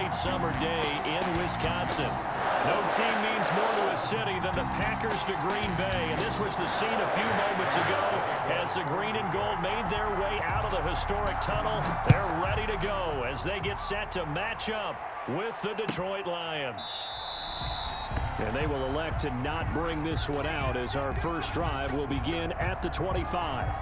great summer day in Wisconsin. No team means more to a city than the Packers to Green Bay, and this was the scene a few moments ago as the green and gold made their way out of the historic tunnel. They're ready to go as they get set to match up with the Detroit Lions. And they will elect to not bring this one out as our first drive will begin at the 25.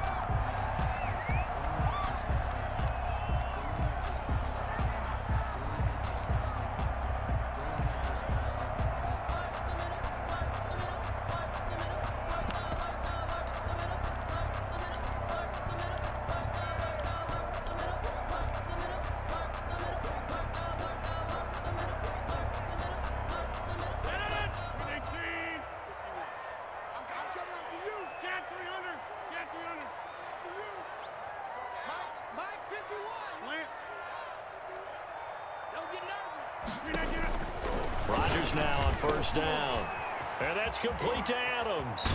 Rodgers now on first down. And that's complete to Adams.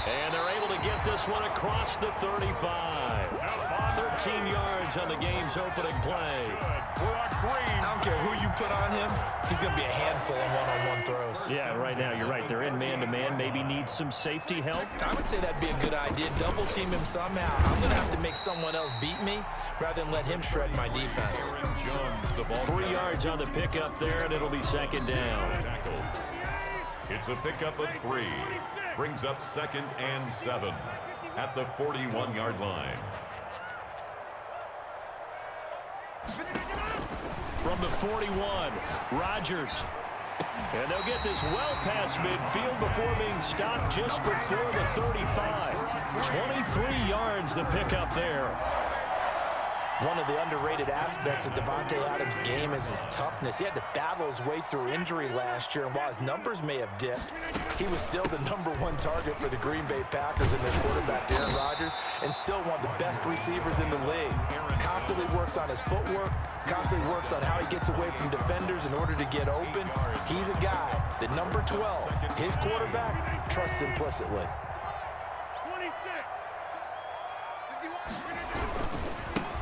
And they're able to get this one across the 35. 13 yards on the game's opening play. I don't care who you put on him. He's going to be a handful of one-on-one throws. Yeah, right now you're right. They're in man-to-man. Maybe need some safety help. I would say that'd be a good idea. Double team him somehow. I'm going to have to make someone else beat me rather than let him shred my defense. 3 yards on the pickup there, and it'll be second down. It's a pickup of 3. Brings up 2nd and 7 at the 41-yard line. From the 41, Rodgers. And they'll get this well past midfield before being stopped just before the 35. 23 yards the pickup there. One of the underrated aspects of Davante Adams' game is his toughness. He had to battle his way through injury last year, and while his numbers may have dipped, he was still the #1 target for the Green Bay Packers and their quarterback, Aaron Rodgers, and still one of the best receivers in the league. Constantly works on his footwork, constantly works on how he gets away from defenders in order to get open. He's a guy that number 12, his quarterback, trusts implicitly.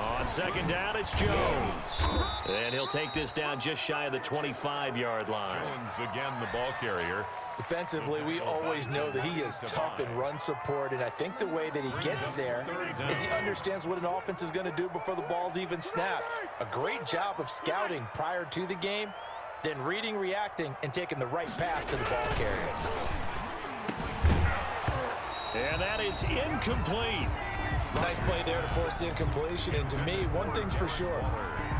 On second down, it's Jones. And he'll take this down just shy of the 25-yard line. Jones again, the ball carrier. Defensively, we always know that he is tough in run support, and I think the way that he gets there is he understands what an offense is going to do before the ball's even snapped. A great job of scouting prior to the game, then reading, reacting, and taking the right path to the ball carrier. And that is incomplete. Nice play there to force the incompletion, and to me, one thing's for sure.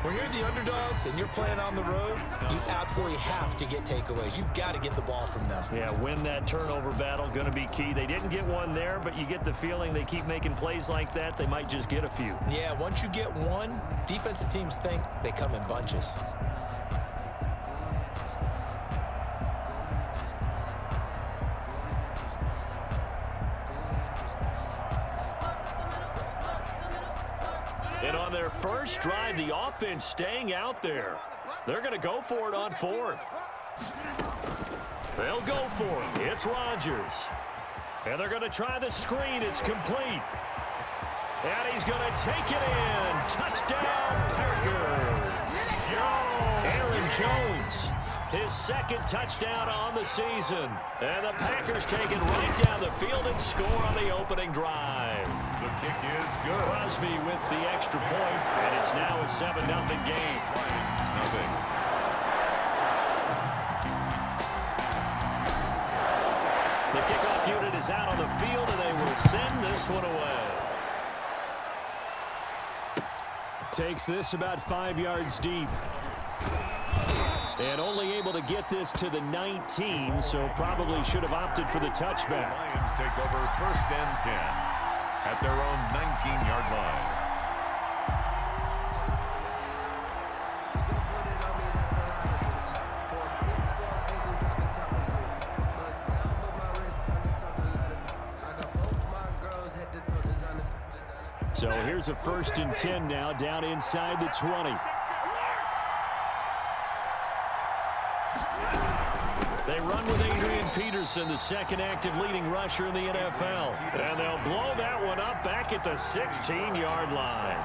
When you're the underdogs and you're playing on the road, you absolutely have to get takeaways. You've got to get the ball from them. Yeah, win that turnover battle, going to be key. They didn't get one there, but you get the feeling they keep making plays like that, they might just get a few. Yeah, once you get one, defensive teams think they come in bunches. And on their first drive, the offense staying out there. They're going to go for it on 4th. They'll go for it. It's Rodgers. And they're going to try the screen. It's complete. And he's going to take it in. Touchdown, Packers. Aaron Jones, his second touchdown on the season. And the Packers take it right down the field and score on the opening drive. The kick is good. Crosby with the extra point, and it's now a 7-0 game. Nothing. The kickoff unit is out on the field, and they will send this one away. Takes this about 5 yards deep. And only able to get this to the 19, so probably should have opted for the touchback. Lions take over 1st and 10 at their own 19-yard line. So here's a 1st and 10 now, down inside the 20. They run with Adrian Peterson, the second active leading rusher in the NFL. And they'll blow that one up back at the 16-yard line.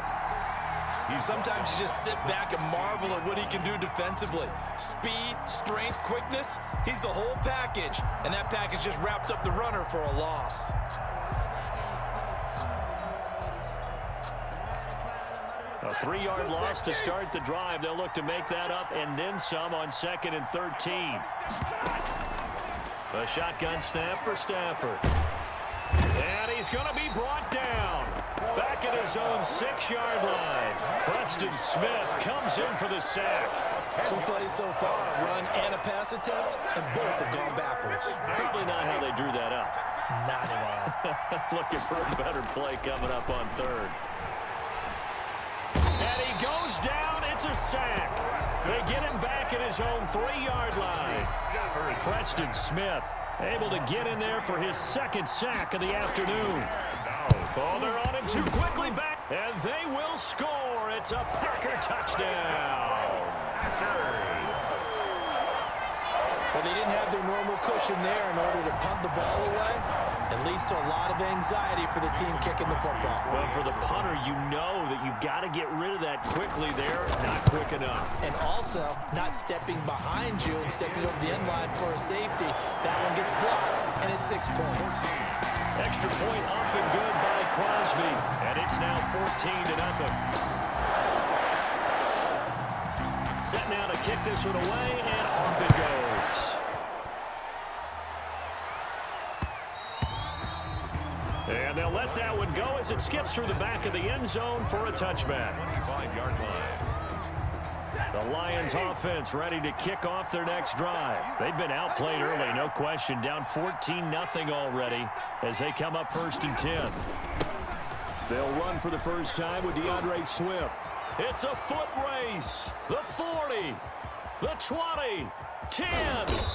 Sometimes you just sit back and marvel at what he can do defensively. Speed, strength, quickness, he's the whole package. And that package just wrapped up the runner for a loss. A 3-yard loss to start the drive. They'll look to make that up and then some on 2nd and 13. A shotgun snap for Stafford. And he's going to be brought down. Back at his own 6-yard line. Preston Smith comes in for the sack. 2 plays so far, run and a pass attempt, and both have gone backwards. Probably not how they drew that up. Not at all. Looking for a better play coming up on 3rd. And he goes down. It's a sack. They get him back at his own 3-yard line. Preston Smith able to get in there for his 2nd sack of the afternoon. Oh, they're on him too quickly back. And they will score. It's a Packer touchdown. But they didn't have their normal cushion there in order to punt the ball away. It leads to a lot of anxiety for the team kicking the football. Well, for the punter, you know that you've got to get rid of that quickly there. Not quick enough. And also, not stepping behind you and stepping over the end line for a safety. That one gets blocked, and it's 6 points. Extra point up and good by Crosby. And it's now 14-0. Set now to kick this one away, and off it goes. And they'll let that one go as it skips through the back of the end zone for a touchback. 25-yard line. The Lions offense ready to kick off their next drive. They've been outplayed early, no question. Down 14-0 already as they come up 1st and 10. They'll run for the first time with DeAndre Swift. It's a foot race. The 40, the 20, 10.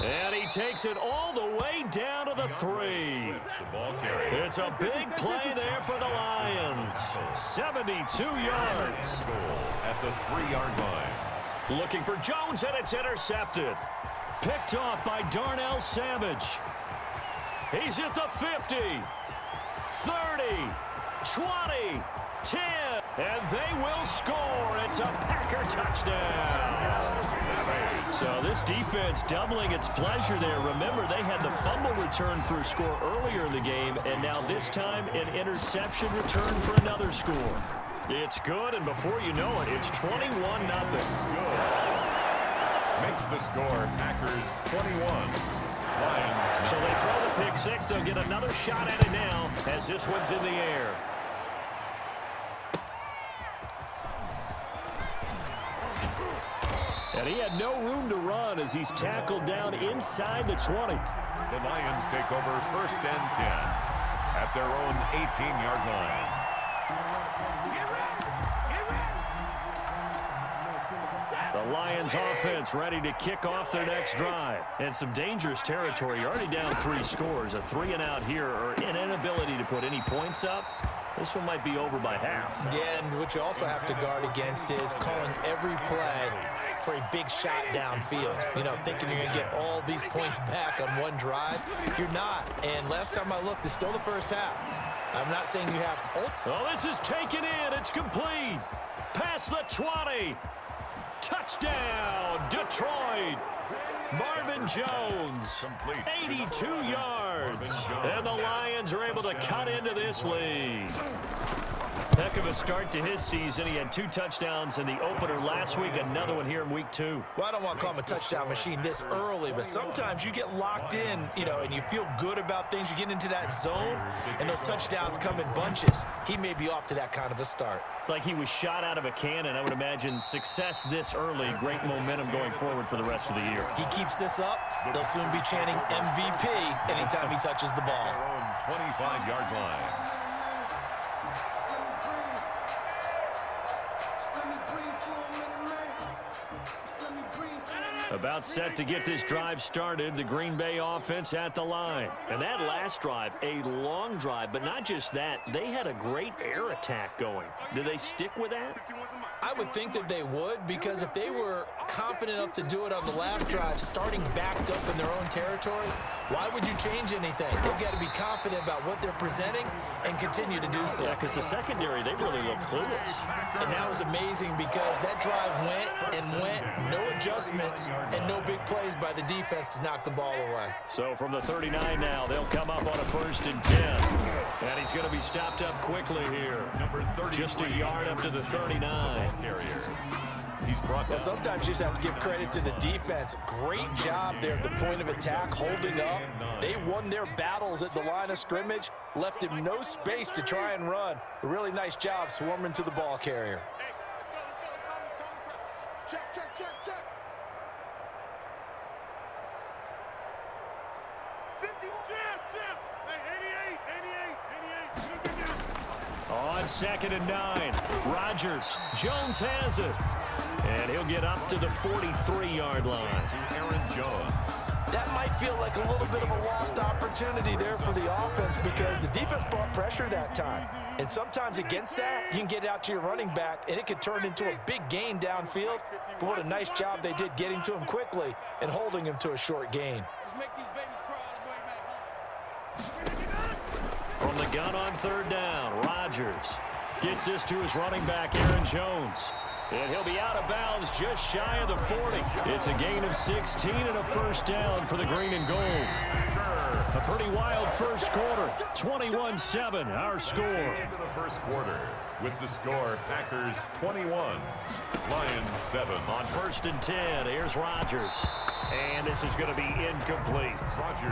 And he takes it all the way down to the 3. It's a big play there for the Lions. 72 yards. At the 3-yard line. Looking for Jones, and it's intercepted. Picked off by Darnell Savage. He's at the 50, 30, 20, 10, and they will score. It's a Packer touchdown. So this defense doubling its pleasure there. Remember, they had the fumble return for a score earlier in the game, and now this time an interception return for another score. It's good, and before you know it, it's 21-0. Makes the score Packers 21. Lions. So they throw the pick 6. They'll get another shot at it now as this one's in the air. And he had no room to run as he's tackled down inside the 20. The Lions take over 1st and 10 at their own 18-yard line. The Lions offense ready to kick off their next drive. And some dangerous territory. You're already down 3 scores. A 3-and-out here, or an inability to put any points up. This one might be over by half. Yeah, and what you also have to guard against is calling every play for a big shot downfield. You know, thinking you're going to get all these points back on one drive. You're not. And last time I looked, it's still the first half. I'm not saying you have... Oh, this is taken in. It's complete. Past the 20. Touchdown, Detroit. Marvin Jones, 82 yards. And the Lions are able to cut into this lead. Heck of a start to his season. He had 2 touchdowns in the opener last week, another one here in week 2. Well, I don't want to call him a touchdown machine this early, but sometimes you get locked in, you know, and you feel good about things. You get into that zone, and those touchdowns come in bunches. He may be off to that kind of a start. It's like he was shot out of a cannon. I would imagine success this early, great momentum going forward for the rest of the year. He keeps this up, they'll soon be chanting MVP anytime he touches the ball. Their own 25-yard line. About set to get this drive started, the Green Bay offense at the line. And that last drive, a long drive, but not just that, they had a great air attack going. Do they stick with that? I would think that they would, because if they were confident enough to do it on the last drive, starting backed up in their own territory, why would you change anything? They've got to be confident about what they're presenting and continue to do so. Yeah, because the secondary, they really look clueless. And that was amazing because that drive went, no adjustments, and no big plays by the defense to knock the ball away. So from the 39 now, they'll come up on a 1st and 10. And he's going to be stopped up quickly here. Just a yard up to the 39. Well, sometimes you just have to give credit to the defense. Great job there at the point of attack, holding up. They won their battles at the line of scrimmage, left him no space to try and run. A really nice job swarming to the ball carrier. Check. On 2nd and 9, Rodgers. Jones has it. And he'll get up to the 43-yard line. Aaron Jones. That might feel like a little bit of a lost opportunity there for the offense because the defense brought pressure that time. And sometimes against that, you can get out to your running back, and it could turn into a big gain downfield. But what a nice job they did getting to him quickly and holding him to a short gain. From the gun on 3rd down, Rodgers gets this to his running back, Aaron Jones. And he'll be out of bounds just shy of the 40. It's a gain of 16 and a 1st down for the green and gold. A pretty wild first quarter. 21-7, our score. Into the first quarter with the score, Packers 21, Lions 7. On 1st and 10, here's Rodgers. And this is going to be incomplete.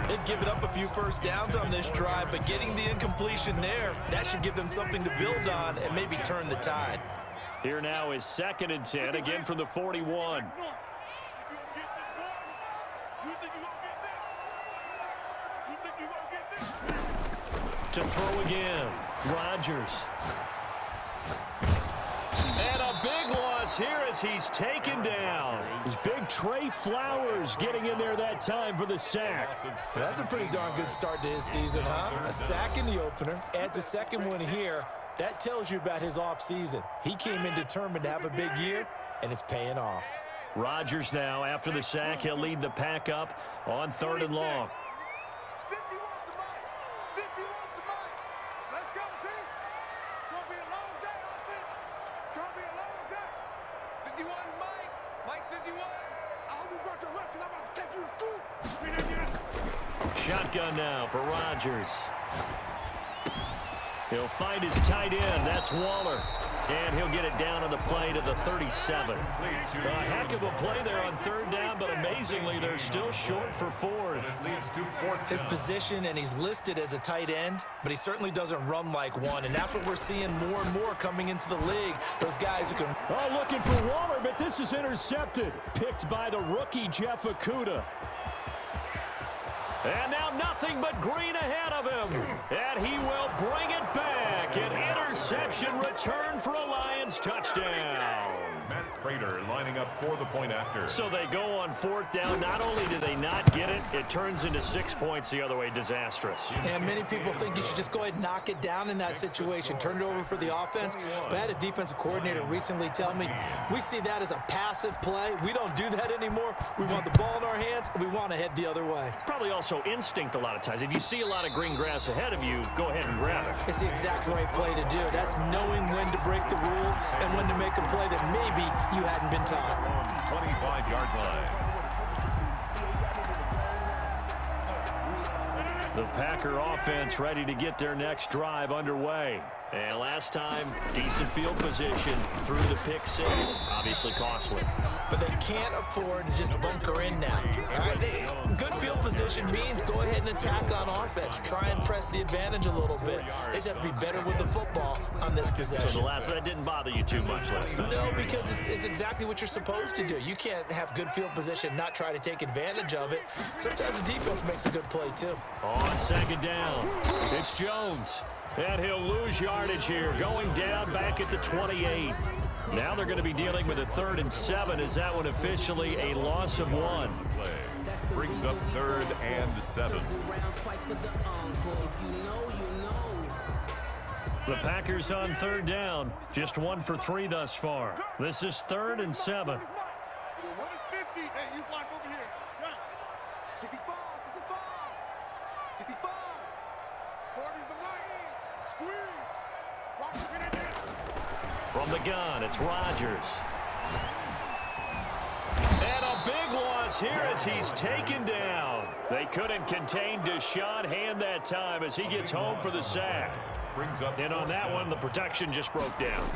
They've given up a few first downs on this drive, but getting the incompletion there, that should give them something to build on and maybe turn the tide. Here now is 2nd and 10, again from the 41. To throw again, Rodgers. And a big loss here as he's taken down. His big Trey Flowers getting in there that time for the sack. That's a pretty darn good start to his season, huh? A sack in the opener, adds a second one here. That tells you about his offseason. He came in determined to have a big year, and it's paying off. Rodgers now, after the sack, he'll lead the pack up on 3rd and long. 51 to Mike. 51 to Mike. Let's go, team. It's going to be a long day, offense. It's going to be a long day. 51 Mike. Mike 51. I hope you brought your lunch because I'm about to take you to school. Shotgun now for Rodgers. He'll find his tight end. That's Waller. And he'll get it down on the play to the 37. A heck of a play there on 3rd down, but amazingly, they're still short for 4th. His position, and he's listed as a tight end, but he certainly doesn't run like one, and that's what we're seeing more and more coming into the league. Those guys who can... Oh, looking for Waller, but this is intercepted. Picked by the rookie, Jeff Okudah. And now nothing but green ahead of him. And he will bring it back. An interception return for a Lions touchdown. Matt Prater lining up for the point after. So they go on 4th down. Not only do they not get it, it turns into 6 points the other way. Disastrous. And many people think you should just go ahead and knock it down in that situation. Turn it over for the offense. But I had a defensive coordinator recently tell me, we see that as a passive play. We don't do that anymore. We want the ball in our hands, and we want to head the other way. It's probably also instinct a lot of times. If you see a lot of green grass ahead of you, go ahead and grab it. It's the exact right play to do. That's knowing when to break the rules and when to make a play that maybe you hadn't been taught. 25-yard line. The Packer offense ready to get their next drive underway. And last time, decent field position through the pick 6. Obviously costly. But they can't afford to just bunker in now. All right? Good field position means go ahead and attack on offense. Try and press the advantage a little bit. They just have to be better with the football on this possession. So the last one, that didn't bother you too much last time? No, because it's exactly what you're supposed to do. You can't have good field position, not try to take advantage of it. Sometimes the defense makes a good play, too. On 2nd down, it's Jones. And he'll lose yardage here, going down back at the 28. Now they're going to be dealing with a 3rd and 7. Is that one officially a loss of 1? Play brings up 3rd and 7. The Packers on 3rd down, just 1 for 3 thus far. This is 3rd and 7. 50. Hey, you block over here. Go. 65, 65, 65. 40's the mic. Squeeze. From the gun, it's Rodgers. And a big loss here as he's taken down. They couldn't contain Deshaun Hand that time as he gets home for the sack. And on that one, the protection just broke down.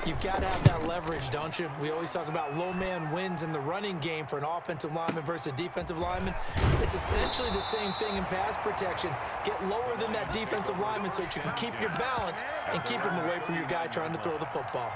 You've got to have that leverage, don't you? We always talk about low man wins in the running game for an offensive lineman versus a defensive lineman. It's essentially the same thing in pass protection. Get lower than that defensive lineman so that you can keep your balance and keep him away from your guy trying to throw the football.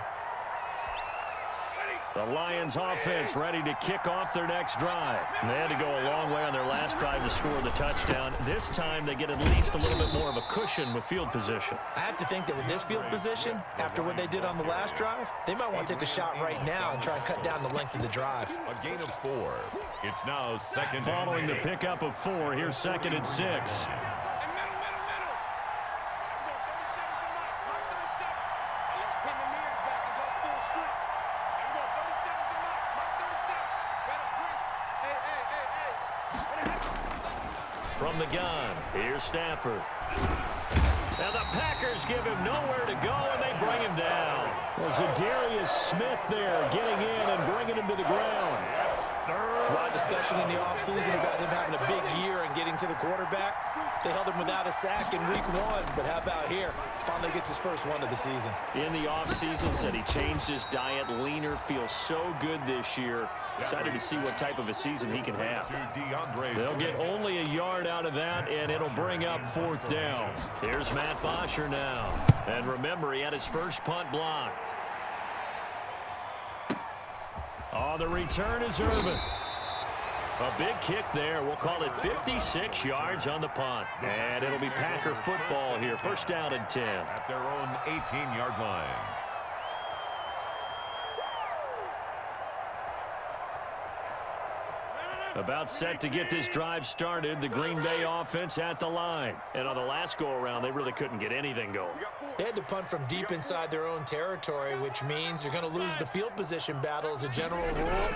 The Lions offense ready to kick off their next drive. They had to go a long way on their last drive to score the touchdown. This time they get at least a little bit more of a cushion with field position. I have to think that with this field position, after what they did on the last drive, they might want to take a shot right now and try and cut down the length of the drive. A gain of 4. It's now second. Following the pickup of 4, here's 2nd and 6. From the gun, here's Stafford. Now the Packers give him nowhere to go, and they bring him down. Well, Zadarius Smith there getting in and bringing him to the ground. There's a lot of discussion in the offseason about him having a big year and getting to the quarterback. They held him without a sack in week 1, but how about here? Finally gets his first one of the season. In the offseason, said he changed his diet, leaner, feels so good this year. Excited to see what type of a season he can have. They'll get only a yard out of that, and it'll bring up 4th down. Here's Matt Bosher now. And remember, he had his first punt blocked. On the return is Irvin. A big kick there. We'll call it 56 yards on the punt. And it'll be Packer football here. First down and 10. At their own 18-yard line. About set to get this drive started. The Green Bay offense at the line. And on the last go-around, they really couldn't get anything going. They had to punt from deep inside their own territory, which means you're going to lose the field position battle as a general rule.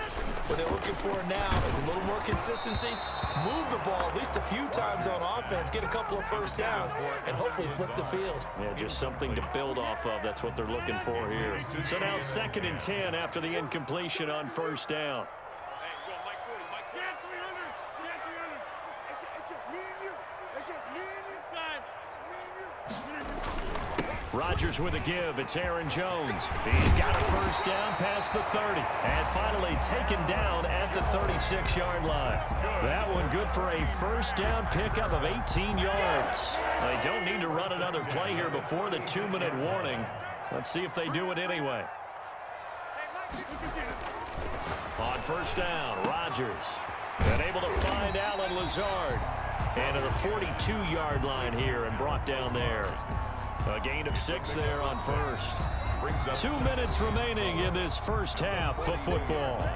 What they're looking for now is a little more consistency, move the ball at least a few times on offense, get a couple of first downs, and hopefully flip the field. Yeah, just something to build off of. That's what they're looking for here. So now 2nd and 10 after the incompletion on first down. Rodgers with a give. It's Aaron Jones. He's got a first down past the 30. And finally taken down at the 36-yard line. That one good for a first down pickup of 18 yards. They don't need to run another play here before the 2-minute warning. Let's see if they do it anyway. On first down, Rodgers. And able to find Allen Lazard. And to the 42-yard line here and brought down there. A gain of 6 there on first. 2 minutes remaining in this first half of football.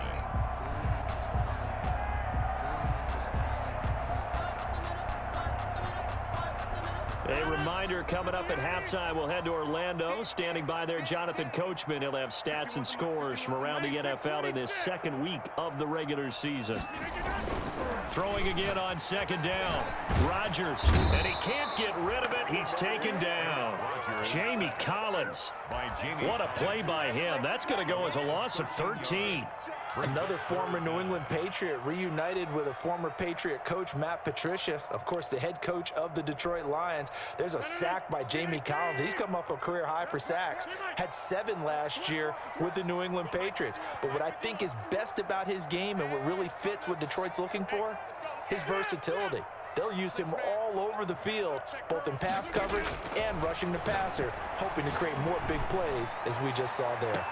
A reminder coming up at halftime, we'll head to Orlando. Standing by there, Jonathan Coachman. He'll have stats and scores from around the NFL in this second week of the regular season. Throwing again on 2nd down. Rodgers, and he can't get rid of it. He's taken down. Jamie Collins. What a play by him. That's going to go as a loss of 13. Another former New England Patriot reunited with a former Patriot coach, Matt Patricia, of course, the head coach of the Detroit Lions. There's a sack by Jamie Collins. He's come off a career high for sacks. Had 7 last year with the New England Patriots. But what I think is best about his game and what really fits what Detroit's looking for, his versatility. They'll use him all over the field, both in pass coverage and rushing the passer, hoping to create more big plays, as we just saw there.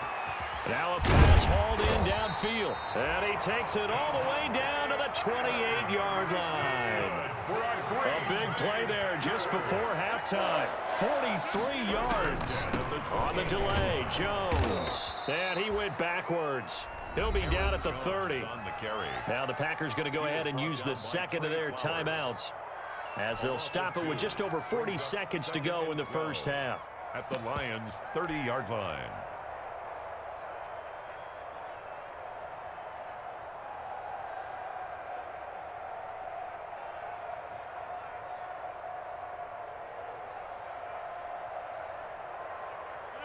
Now a pass hauled in downfield. And he takes it all the way down to the 28-yard line. A big play there just before halftime. 43 yards. On the delay, Jones. And he went backwards. He'll be down at the 30. Now the Packers going to go ahead and use the second of their timeouts as they'll stop it with just over 40 seconds to go in the first half. At the Lions' 30-yard line.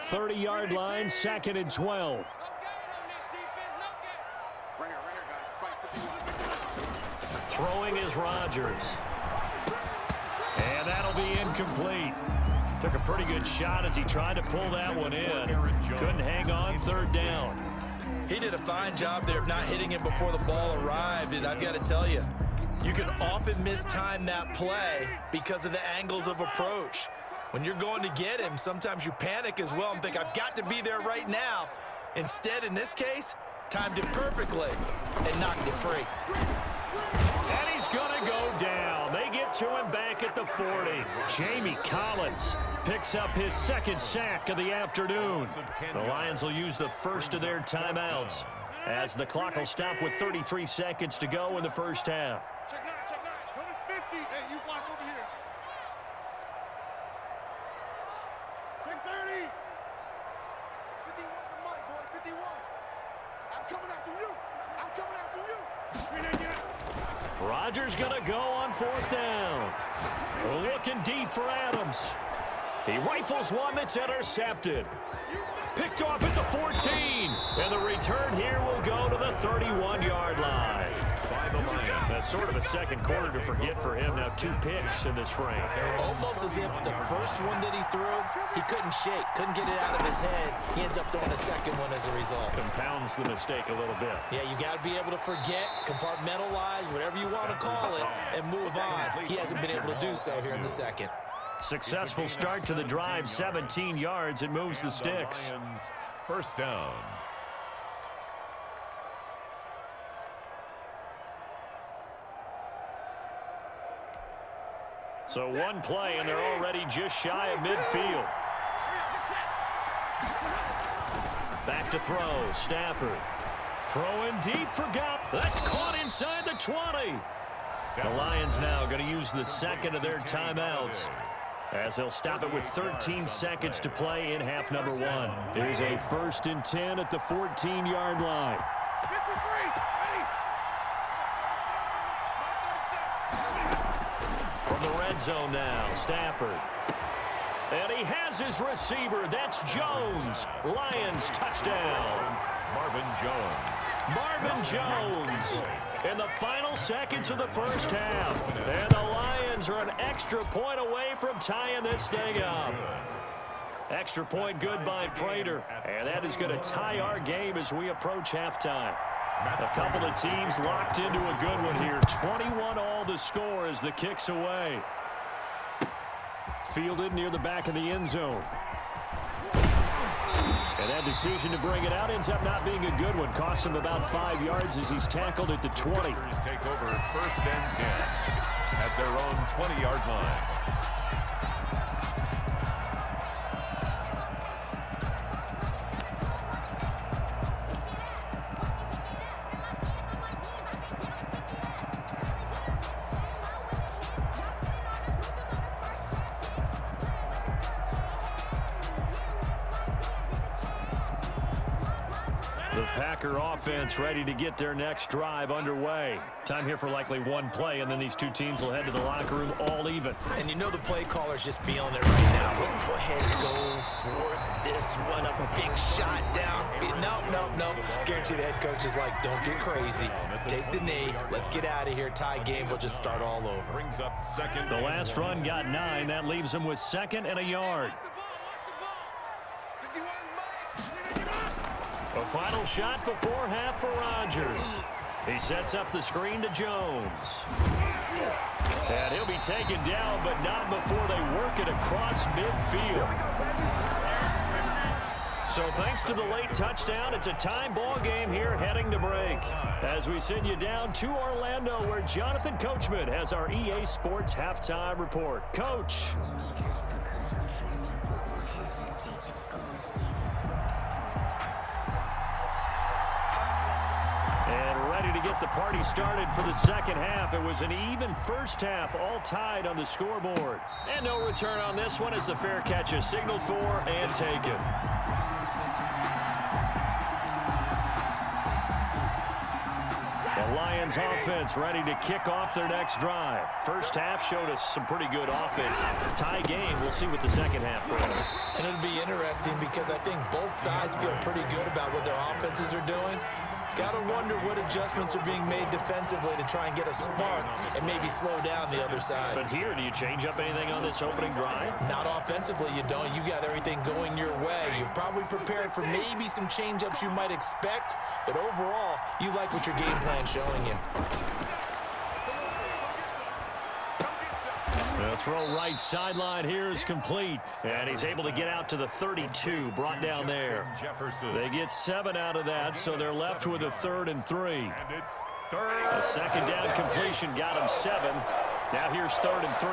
30-yard line, 2nd and 12. Throwing is Rodgers. And that'll be incomplete. Took a pretty good shot as he tried to pull that one in. Couldn't hang on, 3rd down. He did a fine job there of not hitting him before the ball arrived, and I've got to tell you, you can often mistime that play because of the angles of approach. When you're going to get him, sometimes you panic as well and think, I've got to be there right now. Instead, in this case, timed it perfectly and knocked it free. And he's going to go down. They get to him back at the 40. Jamie Collins picks up his 2nd sack of the afternoon. The Lions will use the first of their timeouts as the clock will stop with 33 seconds to go in the first half. Check 9, check 9. Come to 50. Hey, you block over here. Check 30. 51 to Mike, boy. 51. I'm coming after you. I'm coming after you. Rodgers going to go on 4th down. Looking deep for Adams. He rifles one that's intercepted. Picked off at the 14. And the return here will go to the 31-yard line. That's sort of a second quarter to forget for him. Now 2 picks in this frame. Almost as if the first one that he threw, he couldn't shake, couldn't get it out of his head. He ends up throwing a second one as a result. Compounds the mistake a little bit. Yeah, you got to be able to forget, compartmentalize, whatever you want to call it, and move on. He hasn't been able to do so here in the second. Successful start to the drive, 17 yards. It moves the sticks. First down. So one play, and they're already just shy of midfield. Back to throw. Stafford. Throwing deep for Gap. That's caught inside the 20. The Lions now going to use the second of their timeouts, as they'll stop it with 13 seconds to play in half number 1. It is a 1st and 10 at the 14-yard line. From the red zone now, Stafford. And he has his receiver. That's Jones. Lions touchdown. Marvin Jones. Marvin Jones in the final seconds of the first half. And the Lions are an extra point away from tying this thing up. Extra point good by Prater. And that is going to tie our game as we approach halftime. A couple of teams locked into a good one here. 21 all the score as the kick's away. Fielded near the back of the end zone. And that decision to bring it out ends up not being a good one. Costs him about 5 yards as he's tackled at the 20. Take over 1st and 10 at their own 20-yard line. Packer offense ready to get their next drive underway. Time here for likely one play, and then these two teams will head to the locker room all even. And you know the play caller's just feeling it right now. Let's go ahead and go for this one. A big shot down. No. Guarantee the head coach is like, don't get crazy. Take the knee. Let's get out of here. Tie game. We'll just start all over. Brings up 2nd. The last run got 9. That leaves them with 2nd and a yard. A final shot before half for Rodgers. He sets up the screen to Jones. And he'll be taken down, but not before they work it across midfield. So thanks to the late touchdown, it's a time ball game here heading to break. As we send you down to Orlando, where Jonathan Coachman has our EA Sports halftime report. Coach. To get the party started for the second half. It was an even first half, all tied on the scoreboard. And no return on this one as the fair catch is signaled for and taken. The Lions offense ready to kick off their next drive. First half showed us some pretty good offense. Tie game. We'll see what the second half brings. And it'll be interesting because I think both sides feel pretty good about what their offenses are doing. Got to wonder what adjustments are being made defensively to try and get a spark and maybe slow down the other side. But here, do you change up anything on this opening drive? Not offensively, you don't. You got everything going your way. You've probably prepared for maybe some change-ups you might expect, but overall, you like what your game plan's showing you. The throw right sideline here is complete, and he's able to get out to the 32, brought down there. They get 7 out of that, so they're left with a 3rd and 3. A second down completion got him 7. Now here's 3rd and 3.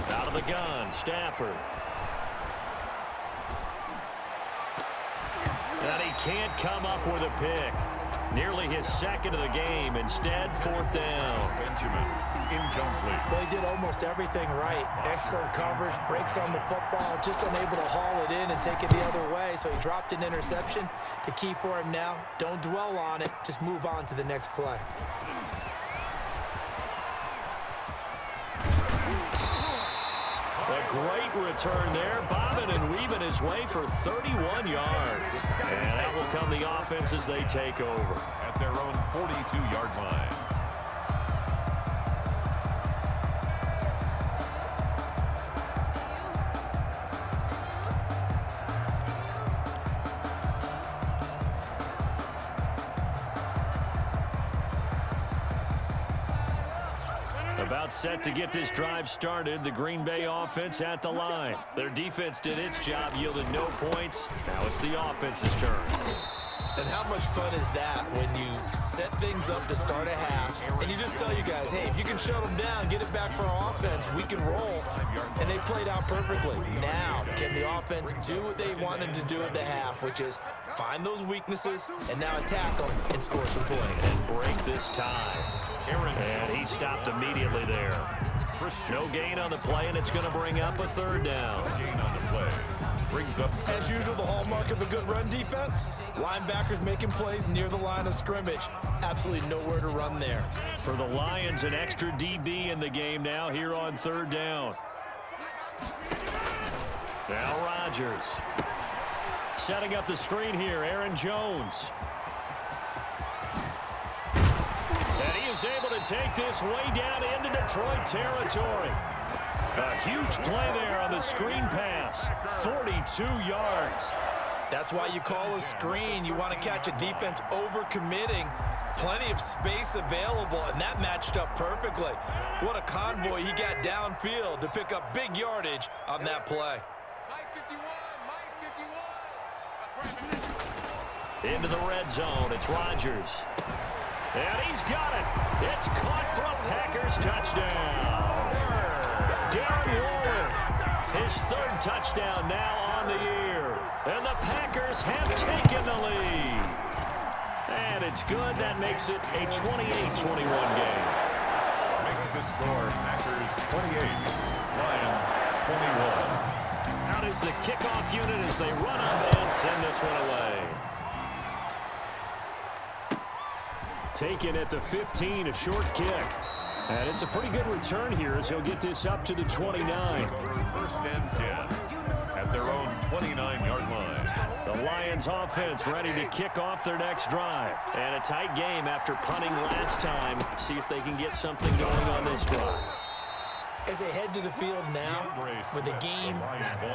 Out of the gun, Stafford. And he can't come up with a pick. Nearly his second of the game. Instead, 4th down. Benjamin, incomplete. Well, he did almost everything right. Excellent coverage, breaks on the football, just unable to haul it in and take it the other way. So he dropped an interception. The key for him now, don't dwell on it. Just move on to the next play. A great return there, bobbing and weaving his way for 31 yards. And that will come the offense as they take over. At their own 42-yard line. About set to get this drive started. The Green Bay offense at the line. Their defense did its job, yielded no points. Now it's the offense's turn. And how much fun is that when you set things up to start a half and you just tell you guys, hey, if you can shut them down, get it back for our offense, we can roll. And they played out perfectly. Now, can the offense do what they wanted to do at the half, which is find those weaknesses and now attack them and score some points. And break this tie. And he stopped immediately there. No gain on the play, and it's going to bring up a 3rd down. Gain on the play. Brings up. As usual, the hallmark of a good run defense, linebackers making plays near the line of scrimmage. Absolutely nowhere to run there. For the Lions, an extra DB in the game now here on 3rd down. Now Rodgers. Setting up the screen here, Aaron Jones. And he is able to take this way down into Detroit territory. A huge play there on the screen pass. 42 yards. That's why you call a screen. You want to catch a defense over-committing. Plenty of space available, and that matched up perfectly. What a convoy he got downfield to pick up big yardage on that play. Mike 51, Mike 51. That's right. Into the red zone, it's Rodgers. And he's got it. It's caught for a Packers touchdown. Darren Waller, his 3rd touchdown now on the year. And the Packers have taken the lead. And it's good. That makes it a 28-21 game. Makes the score Packers 28, Lions 21. Out is the kickoff unit as they run up and send this one away. Taken at the 15, a short kick. And it's a pretty good return here as he'll get this up to the 29. 1st and 10 at their own 29-yard line. The Lions offense ready to kick off their next drive. And a tight game after punting last time. See if they can get something going on this drive. As they head to the field now, with the game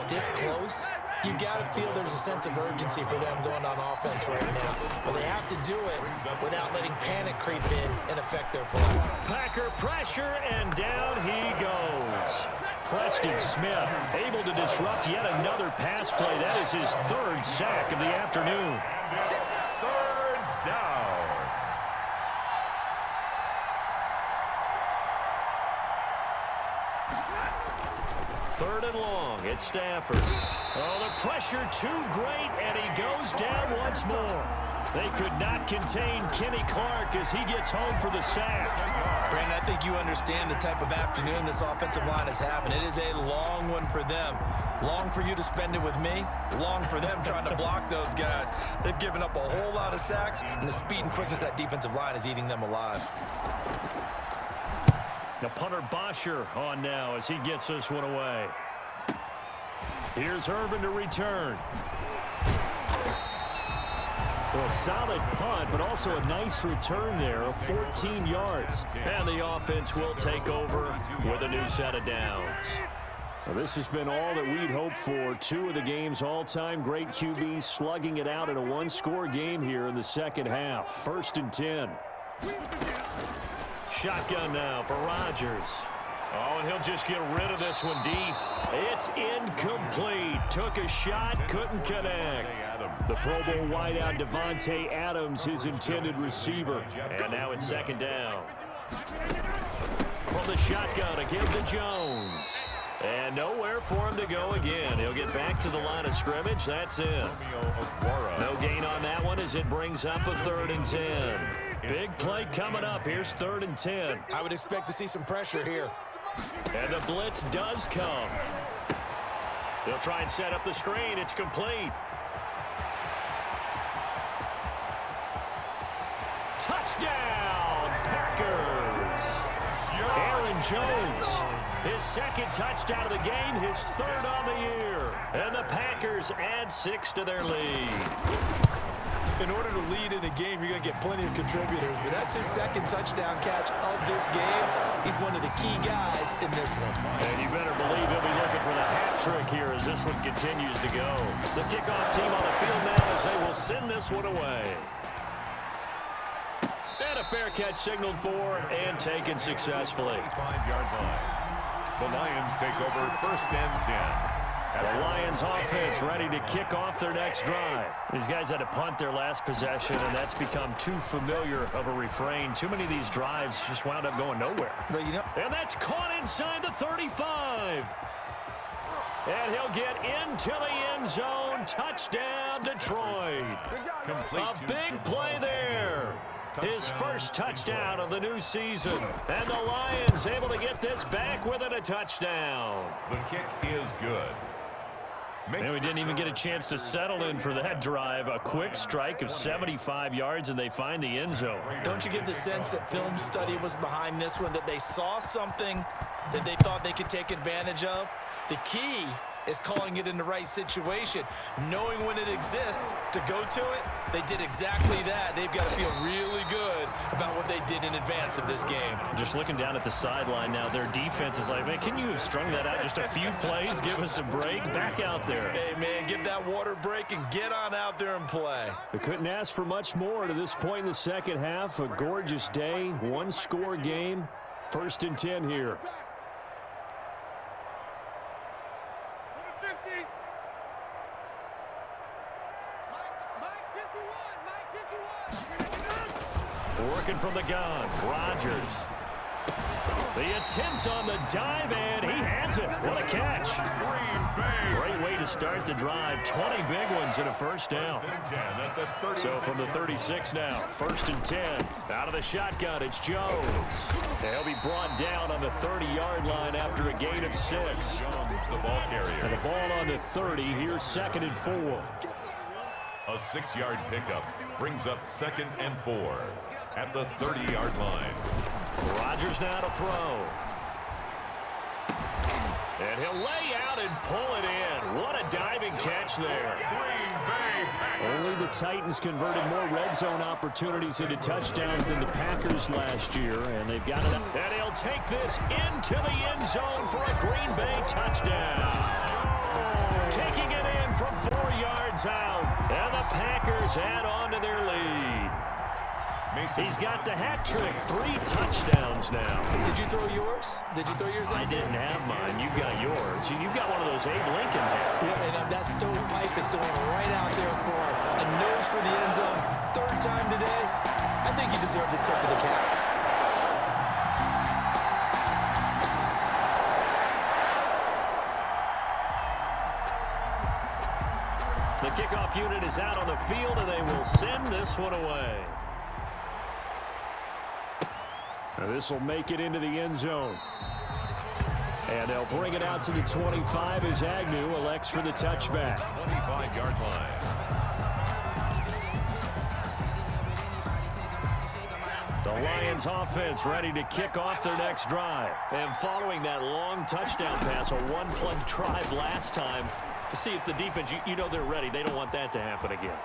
this close, you got to feel there's a sense of urgency for them going on offense right now. But they have to do it without letting panic creep in and affect their play. Packer pressure, and down he goes. Preston Smith able to disrupt yet another pass play. That is his 3rd sack of the afternoon. 3rd down. Third and long, it's Stafford. Oh, the pressure too great, and he goes down once more. They could not contain Kenny Clark as he gets home for the sack. Brandon, I think you understand the type of afternoon this offensive line is having. It is a long one for them. Long for you to spend it with me. Long for them trying to block those guys. They've given up a whole lot of sacks, and the speed and quickness of that defensive line is eating them alive. Now punter Bosher on now as he gets this one away. Here's Herman to return. Well, a solid punt, but also a nice return there of 14 yards. And the offense will take over with a new set of downs. Well, this has been all that we'd hoped for. Two of the game's all-time great QBs slugging it out in a one-score game here in the second half. 1st and 10. Shotgun now for Rodgers. Oh, and he'll just get rid of this one deep. It's incomplete. Took a shot, couldn't connect. The Pro Bowl wideout Davante Adams, his intended receiver. And now it's 2nd down. From the shotgun again to Jones. And nowhere for him to go again. He'll get back to the line of scrimmage. That's it. No gain on that one as it brings up a 3rd and 10. Big play coming up. Here's 3rd and 10. I would expect to see some pressure here. And the blitz does come. They'll try and set up the screen. It's complete. Touchdown, Packers. Aaron Jones, his 2nd touchdown of the game, his 3rd on the year. And the Packers add 6 to their lead. In order to lead in a game, you're going to get plenty of contributors, but that's his 2nd touchdown catch of this game. He's one of the key guys in this one. And you better believe he'll be looking for the hat trick here as this one continues to go. The kickoff team on the field now as they will send this one away. And a fair catch signaled for and taken successfully. 5-yard line. The Lions take over 1st and 10. The Lions offense ready to kick off their next drive. These guys had to punt their last possession, and that's become too familiar of a refrain. Too many of these drives just wound up going nowhere. But you know, and that's caught inside the 35. And he'll get into the end zone. Touchdown, Detroit. A big play there. His 1st touchdown of the new season. And the Lions able to get this back within a touchdown. The kick is good. And we didn't even get a chance to settle in for that drive. A quick strike of 75 yards, and they find the end zone. Don't you get the sense that film study was behind this one, that they saw something that they thought they could take advantage of? The key is calling it in the right situation, knowing when it exists to go to it. They did exactly that. They've got to feel really good about what they did in advance of this game. Just looking down at the sideline now, their defense is like, man, can you have strung that out just a few plays? Give us a break. Back out there. Hey, man, give that water break and get on out there and play. They couldn't ask for much more to this point in the second half. A gorgeous day, one-score game. 1st and 10 here. Working from the gun, Rodgers. The attempt on the dive, and he has it. What a catch. Great way to start the drive. 20 big ones and a 1st down. So from the 36 now, 1st and 10. Out of the shotgun, it's Jones. He'll be brought down on the 30-yard line after a gain of 6. The ball carrier. And the ball on the 30. Here's 2nd and 4. A 6-yard pickup brings up 2nd and 4 at the 30-yard line. Rodgers now to throw. And he'll lay out and pull it in. What a diving catch there. Only the Titans converted more red zone opportunities into touchdowns than the Packers last year, and they've got it up. And he'll take this into the end zone for a Green Bay touchdown. Taking it in from 4 yards out, and the Packers add on to their lead. He's got the hat trick, 3 touchdowns now. Did you throw yours? Did you throw yours out? I didn't have mine. You got yours. You got one of those Abe Lincoln hats. Yeah, and that stovepipe is going right out there for a nose for the end zone. 3rd time today. I think he deserves a tip of the cap. The kickoff unit is out on the field, and they will send this one away. This will make it into the end zone. And they'll bring it out to the 25 as Agnew elects for the touchback. 25-yard line. The Lions offense ready to kick off their next drive. And following that long touchdown pass, a one-play drive last time, to see if the defense, you know they're ready. They don't want that to happen again.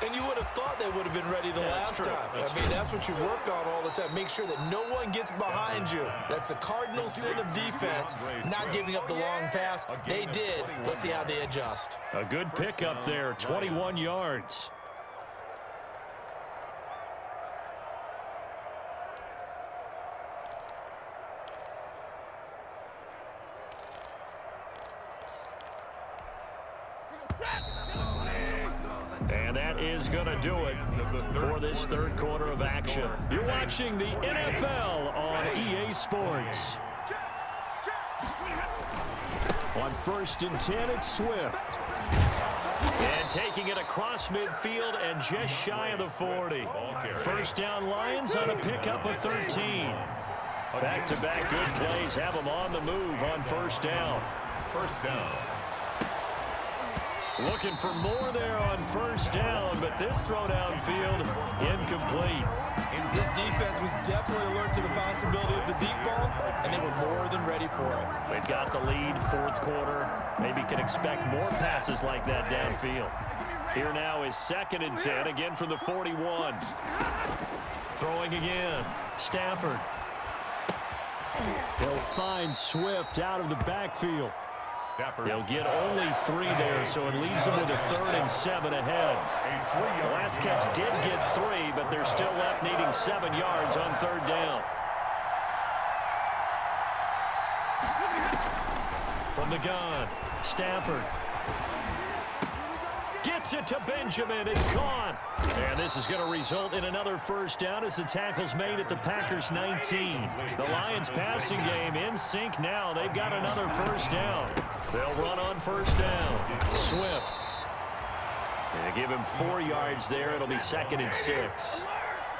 And you would have thought they would have been ready the last time. That's what you work on all the time. Make sure that no one gets behind you. That's the cardinal sin of defense, not giving up the long pass. They did. Let's see how they adjust. A good pickup there, 21 yards. And that is going to do it for this third quarter of action. You're watching the NFL on EA Sports. On 1st and 10, it's Swift. And taking it across midfield and just shy of the 40. First down Lions on a pickup of 13. Back-to-back good plays have them on the move on first down. First down. Looking for more there on first down, but this throw downfield incomplete. This defense was definitely alert to the possibility of the deep ball, and they were more than ready for it. They've got the lead, fourth quarter. Maybe can expect more passes like that downfield. Here now is 2nd and 10, again from the 41. Throwing again, Stafford. He'll find Swift out of the backfield. They'll get only 3 there, so it leaves them with a 3rd and 7 ahead. The last catch did get 3, but they're still left needing 7 yards on 3rd down. From the gun, Stafford. Gets it to Benjamin. It's caught. And this is going to result in another first down as the tackle's made at the Packers' 19. The Lions passing game in sync now. They've got another first down. They'll run on first down. Swift. They give him 4 yards there. It'll be 2nd and 6.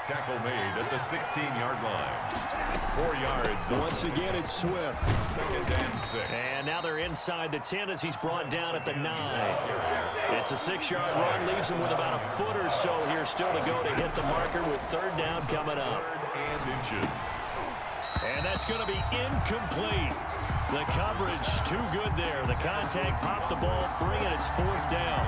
Tackle made at the 16-yard line. 4 yards. Once again, it's Swift. 2nd and 6. And now they're inside the 10 as he's brought down at the 9. It's a 6-yard run. Leaves him with about a foot or so here still to go to hit the marker with 3rd down coming up. 3rd and inches. And that's going to be incomplete. The coverage too good there. The contact popped the ball free, and it's 4th down.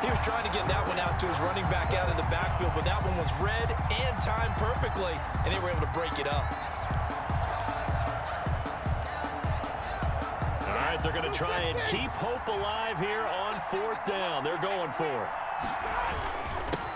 He was trying to get that one out to his running back out of the backfield, but that one was read and timed perfectly, and they were able to break it up. All right, they're going to try and keep hope alive here on 4th down. They're going for it.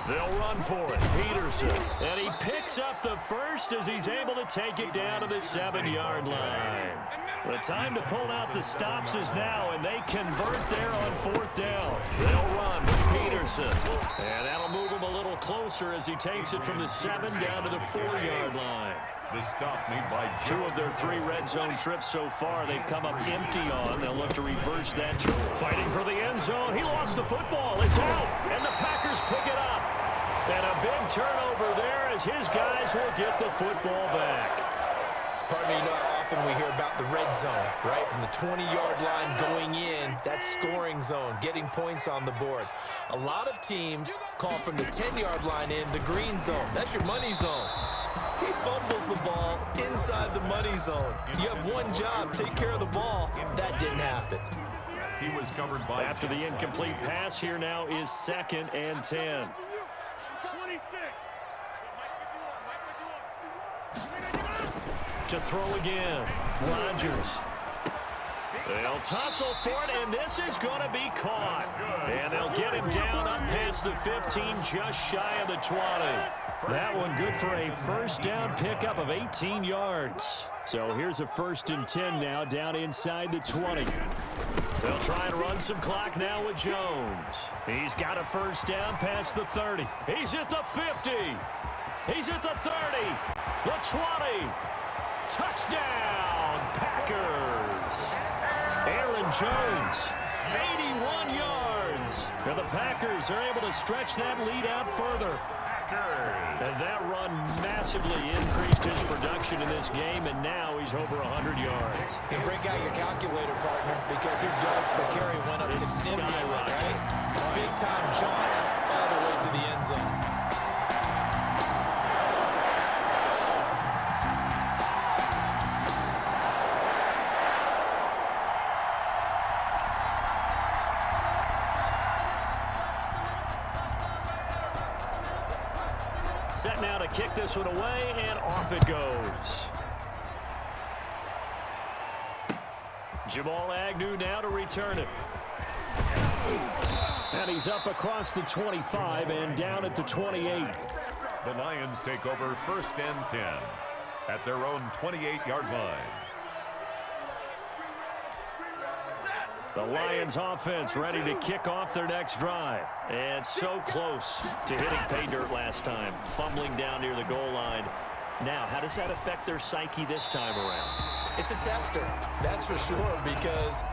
They'll run for it. Peterson. And he picks up the first as he's able to take it down to the 7-yard line. The time to pull out the stops is now, and they convert there on 4th down. They'll run with Peterson. And that'll move him a little closer as he takes it from the 7 down to the 4-yard line. The stop made by 2 of their 3 red zone trips so far they've come up empty on. They'll look to reverse that. Fighting for the end zone. He lost the football. It's out, and the Packers pick it up. And a big turnover there as his guys will get the football back. Pardon me, you know how often we hear about the red zone, right? From the 20-yard line going in, that scoring zone, getting points on the board. A lot of teams call from the 10-yard line in the green zone. That's your money zone. He fumbles the ball inside the money zone. You have one job, take care of the ball. That didn't happen. He was covered by After the incomplete pass, here now is 2nd and 10. To throw again, Rodgers. They'll tussle for it, and this is going to be caught. And they'll get him down up past the 15, just shy of the 20. That one good for a first down pickup of 18 yards. So here's a 1st and 10 now down inside the 20. They'll try and run some clock now with Jones. He's got a first down past the 30. He's at the 50. He's at the 30. The 20. Touchdown, Packers. Aaron Jones, 81 yards. yards. And the Packers are able to stretch that lead out further. And that run massively increased his production in this game, and now he's over 100 yards. You break out your calculator, partner, because his yards per carry went up significantly, right? Big-time jaunt all the way to the end zone. Set now to kick this one away, and off it goes. Jamal Agnew now to return it. And he's up across the 25 and down at the 28. The Lions take over 1st and 10 at their own 28-yard line. The Lions offense ready to kick off their next drive. And so close to hitting pay dirt last time, fumbling down near the goal line. Now, how does that affect their psyche this time around? It's a tester, that's for sure, because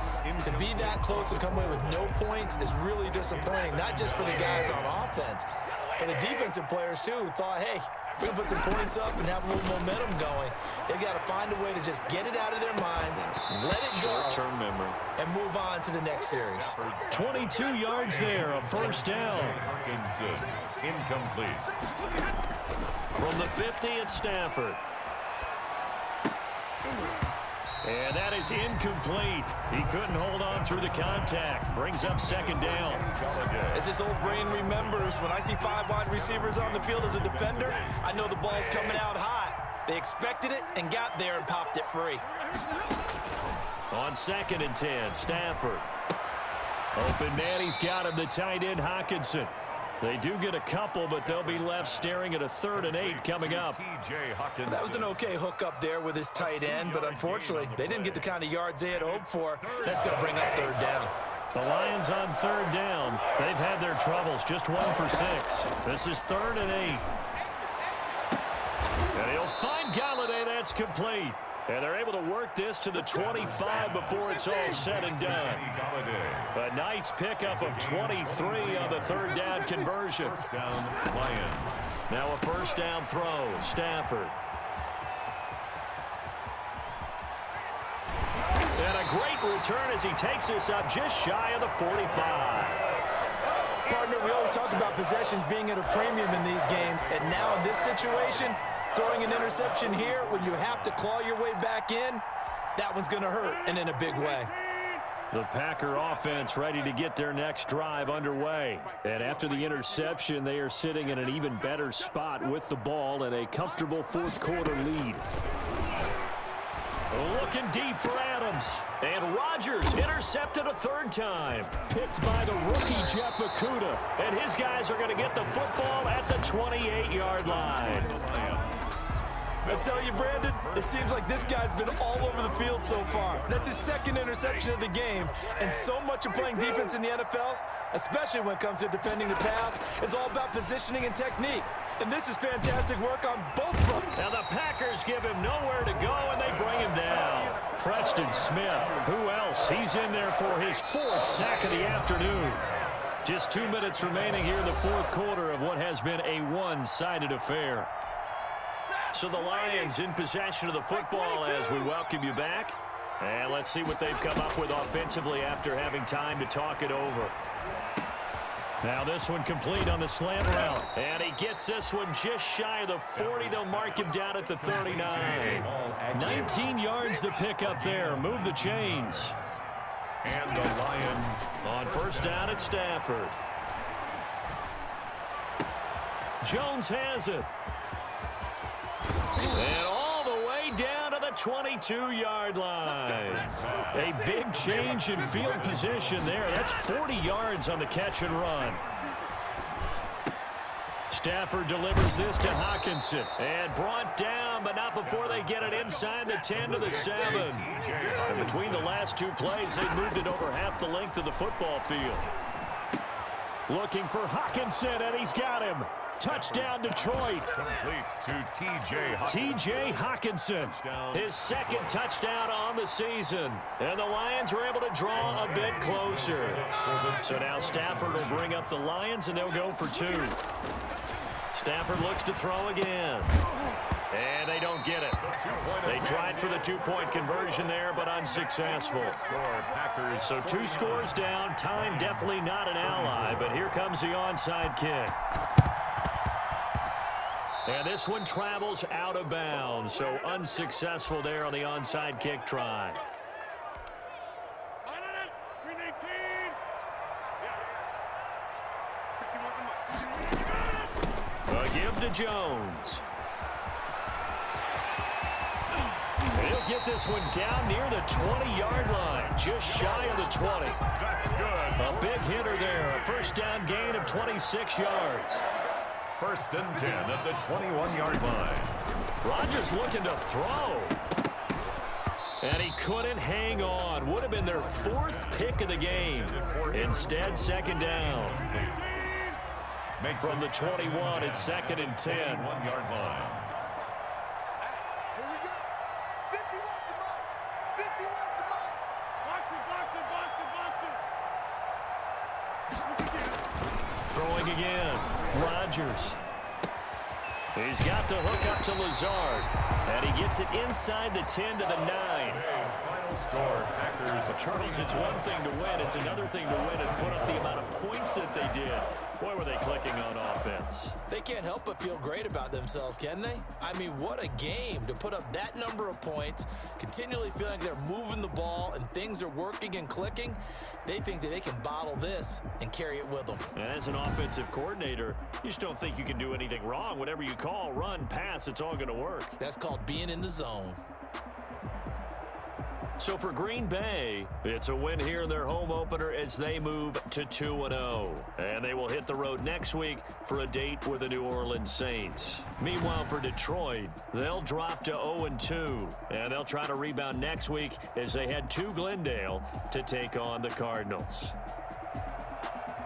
to be that close and come away with no points is really disappointing, not just for the guys on offense, but the defensive players, too, who thought, hey, we can put some points up and have a little momentum going. They've got to find a way to just get it out of their minds, let it go, short-term memory, and move on to the next series. 22 yards there, a first down. Hawkinson, incomplete. From the 50 at Stafford. And that is incomplete. He couldn't hold on through the contact. Brings up second down. As this old brain remembers, when I see 5 wide receivers on the field as a defender, I know the ball's coming out hot. They expected it and got there and popped it free. On 2nd and 10, Stafford. Open man, he's got him, the tight end Hawkinson. They do get a couple, but they'll be left staring at a 3rd and 8 coming up. That was an okay hook up there with his tight end, but unfortunately, they didn't get the kind of yards they had hoped for. That's going to bring up 3rd down. The Lions on 3rd down. They've had their troubles, just 1 for 6. This is 3rd and 8. And he'll find Galladay, that's complete. And they're able to work this to the 25 before it's all said and done. A nice pickup of 23 on the 3rd down conversion. First down, Lions. Now a first down throw, Stafford. And a great return as he takes this up just shy of the 45. Partner, we always talk about possessions being at a premium in these games, and now in this situation, throwing an interception here when you have to claw your way back in, that one's going to hurt, and in a big way. The Packer offense ready to get their next drive underway. And after the interception, they are sitting in an even better spot with the ball and a comfortable 4th quarter lead. Looking deep for Adams. And Rodgers intercepted a 3rd time. Picked by the rookie Jeff Okudah. And his guys are going to get the football at the 28-yard line. I tell you, Brandon, it seems like this guy's been all over the field so far. That's his 2nd interception of the game. And so much of playing defense in the NFL, especially when it comes to defending the pass, is all about positioning and technique. And this is fantastic work on both fronts. Now the Packers give him nowhere to go, and they bring him down. Preston Smith, who else? He's in there for his 4th sack of the afternoon. Just 2 minutes remaining here in the 4th quarter of what has been a one-sided affair. So the Lions in possession of the football as we welcome you back. And let's see what they've come up with offensively after having time to talk it over. Now this one complete on the slant route. And he gets this one just shy of the 40. They'll mark him down at the 39. 19 yards to pick up there. Move the chains. And the Lions on first down at Stafford. Jones has it. And all the way down to the 22-yard line. A big change in field position there. That's 40 yards on the catch and run. Stafford delivers this to Hawkinson. And brought down, but not before they get it inside the 10 to the 7. And between the last 2 plays, they moved it over half the length of the football field. Looking for Hawkinson, and he's got him. Touchdown, Detroit. Complete to T.J. Hawkinson, his second touchdown on the season. And the Lions are able to draw a bit closer. So now Stafford will bring up the Lions, and they'll go for 2. Stafford looks to throw again. And they don't get it. They tried for the 2-point conversion there, but unsuccessful. So 2 scores down. Time definitely not an ally, but here comes the onside kick. And this one travels out of bounds, so unsuccessful there on the onside kick try. A give to Jones. He'll get this one down near the 20-yard line, just shy of the 20. That's good. A big hitter there, a first down gain of 26 yards. First and 10 at the 21-yard line. Rodgers looking to throw. And he couldn't hang on. Would have been their 4th pick of the game. Instead, second down. From the 21, it's second and 10. 1-yard line. Here we go. 51 to Mike. 51 to Mike. Throwing again. Rodgers. He's got to hook up to Lazard. And he gets it inside the 10 to the 9. Final score, Packers. Turtles, it's one thing to win. It's another thing to win and put up the amount of points that they did. Boy, were they clicking on offense. They can't help but feel great about themselves, can they? I mean, what a game to put up that number of points, continually feeling they're moving the ball and things are working and clicking. They think that they can bottle this and carry it with them. And as an offensive coordinator, you just don't think you can do anything wrong. Whatever you call, run, pass, it's all going to work. That's called being in the zone. So for Green Bay, it's a win here in their home opener as they move to 2-0. And they will hit the road next week for a date with the New Orleans Saints. Meanwhile, for Detroit, they'll drop to 0-2. And they'll try to rebound next week as they head to Glendale to take on the Cardinals.